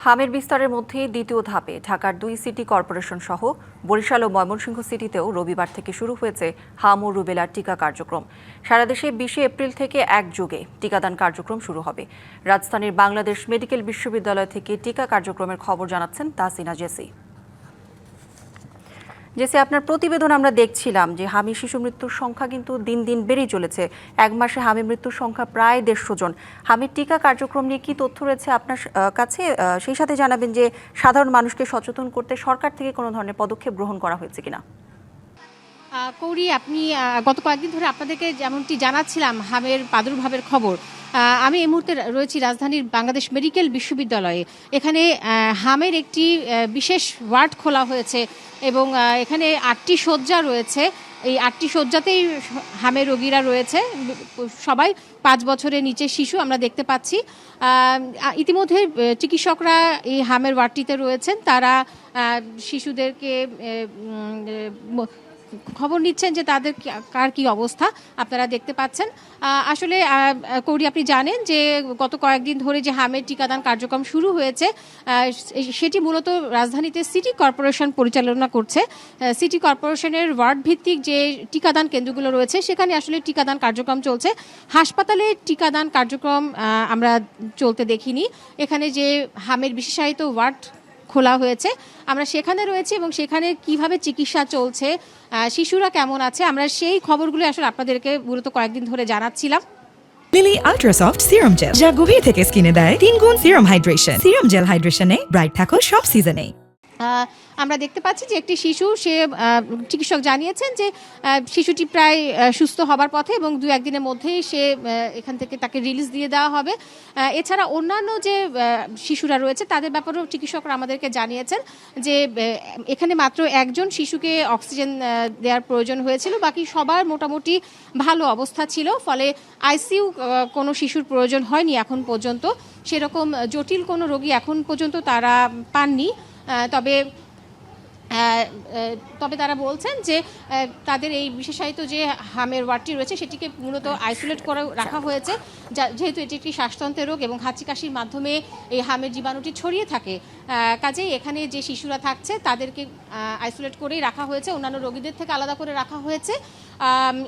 হামের বিস্তারের মধ্যে দ্বিতীয় ধাপে ঢাকার 2 সিটি কর্পোরেশন সহ বরিশাল ও ময়মনসিংহ সিটিতেও রবিবার থেকে শুরু হয়েছে হাম ও রুবেলার টিকা কার্যক্রম। সারা দেশে 20 এপ্রিল থেকে একযোগে টিকাদান কার্যক্রম শুরু হবে। রাজধানীর বাংলাদেশ মেডিকেল বিশ্ববিদ্যালয় থেকে টিকা কার্যক্রমের খবর জানাচ্ছেন তাসিনা জেসি। আপনার প্রতিবেদন আমরা দেখছিলাম যে হামি শিশু মৃত্যুর সংখ্যা কিন্তু দিন দিন বেড়েই চলেছে। এক মাসে হামি মৃত্যুর সংখ্যা প্রায় 150 জন। হামির টিকা কার্যক্রম নিয়ে কি তথ্য রয়েছে আপনার কাছে? সেই সাথে জানাবেন যে সাধারণ মানুষকে সচেতন করতে সরকার থেকে কোনো ধরনের পদক্ষেপ গ্রহণ করা হয়েছে কিনা। কৌরি, আপনি গত কয়েকদিন ধরে আপনাদেরকে যেমনটি জানাচ্ছিলাম হামের প্রাদুর্ভাবের খবর, আমি এই মুহূর্তে রয়েছি রাজধানীর বাংলাদেশ মেডিকেল বিশ্ববিদ্যালয়ে। এখানে হামের একটি বিশেষ ওয়ার্ড খোলা হয়েছে এবং এখানে 8টি শয্যা রয়েছে। এই 8টি শয্যাতেই হামের রোগীরা রয়েছে, সবাই 5 বছরের নিচে শিশু আমরা দেখতে পাচ্ছি। ইতিমধ্যে চিকিৎসকরা এই হামের ওয়ার্ডটিতে রয়েছেন, তারা শিশুদেরকে খবর নিচ্ছেন যে তাদের কার কি অবস্থা আপনারা দেখতে পাচ্ছেন। আসলে কৌরি, আপনি জানেন যে গত কয়েকদিন ধরে যে হামের টিকাদান কার্যক্রম শুরু হয়েছে, সেটি মূলত রাজধানীতে সিটি কর্পোরেশন পরিচালনা করছে। সিটি কর্পোরেশনের ওয়ার্ড ভিত্তিক যে টিকাদান কেন্দ্রগুলো রয়েছে সেখানে আসলে টিকাদান কার্যক্রম চলছে। হাসপাতালে টিকাদান কার্যক্রম আমরা চলতে দেখিনি। এখানে যে হামের বিশেষায়িত ওয়ার্ড খোলা হয়েছে, আমরা সেখানে রয়েছে এবং সেখানে কিভাবে চিকিৎসা চলছে, শিশুরা কেমন আছে, আমরা সেই খবরগুলো আসলে আপনাদেরকে মূলত কয়েকদিন ধরে জানাচ্ছিলাম। লিলি আল্ট্রাসফট সিরাম জেল, যা গভীর থেকে স্কিনে দেয় 3 গুণ সিরাম হাইড্রেশন। সিরাম জেল হাইড্রেশনে ব্রাইট থাকো সব সিজনে। আমরা দেখতে পাচ্ছি যে একটি শিশু, সে চিকিৎসক জানিয়েছেন যে শিশুটি প্রায় সুস্থ হবার পথে এবং 2-1 দিনের মধ্যেই সে এখান থেকে তাকে রিলিজ দিয়ে দেওয়া হবে। এছাড়া অন্যান্য যে শিশুরা রয়েছে তাদের ব্যাপারেও চিকিৎসকরা আমাদেরকে জানিয়েছেন যে এখানে মাত্র একজন শিশুকে অক্সিজেন দেওয়ার প্রয়োজন হয়েছিল, বাকি সবার মোটামুটি ভালো অবস্থা ছিল, ফলে আইসিইউ কোনো শিশুর প্রয়োজন হয়নি এখন পর্যন্ত। সেরকম জটিল কোনো রোগী এখন পর্যন্ত তারা পাননি। তবে তারা বলছেন যে তাদের এই বিশেষায়িত যে হামের ওয়ার্ডটি রয়েছে সেটিকে মূলত আইসোলেট করে রাখা হয়েছে, যেহেতু এটি একটি শ্বাসতন্ত্রের রোগ এবং হাঁচি কাশির মাধ্যমে এই হামের জীবাণুটি ছড়িয়ে থাকে। কাজেই এখানে যে শিশুরা থাকছে তাদেরকে আইসোলেট করেই রাখা হয়েছে, অন্যান্য রোগীদের থেকে আলাদা করে রাখা হয়েছে।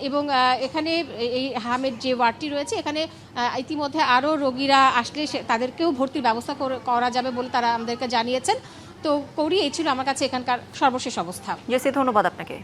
এবং এখানে এই হামের যে ওয়ার্ডটি রয়েছে এখানে ইতিমধ্যে আরও রোগীরা আসলে তাদেরকেও ভর্তির ব্যবস্থা করা যাবে বলে তারা আমাদেরকে জানিয়েছেন। তো কৌরি, এই ছিল আমার কাছে এখানকার সর্বশেষ অবস্থা। ধন্যবাদ আপনাকে।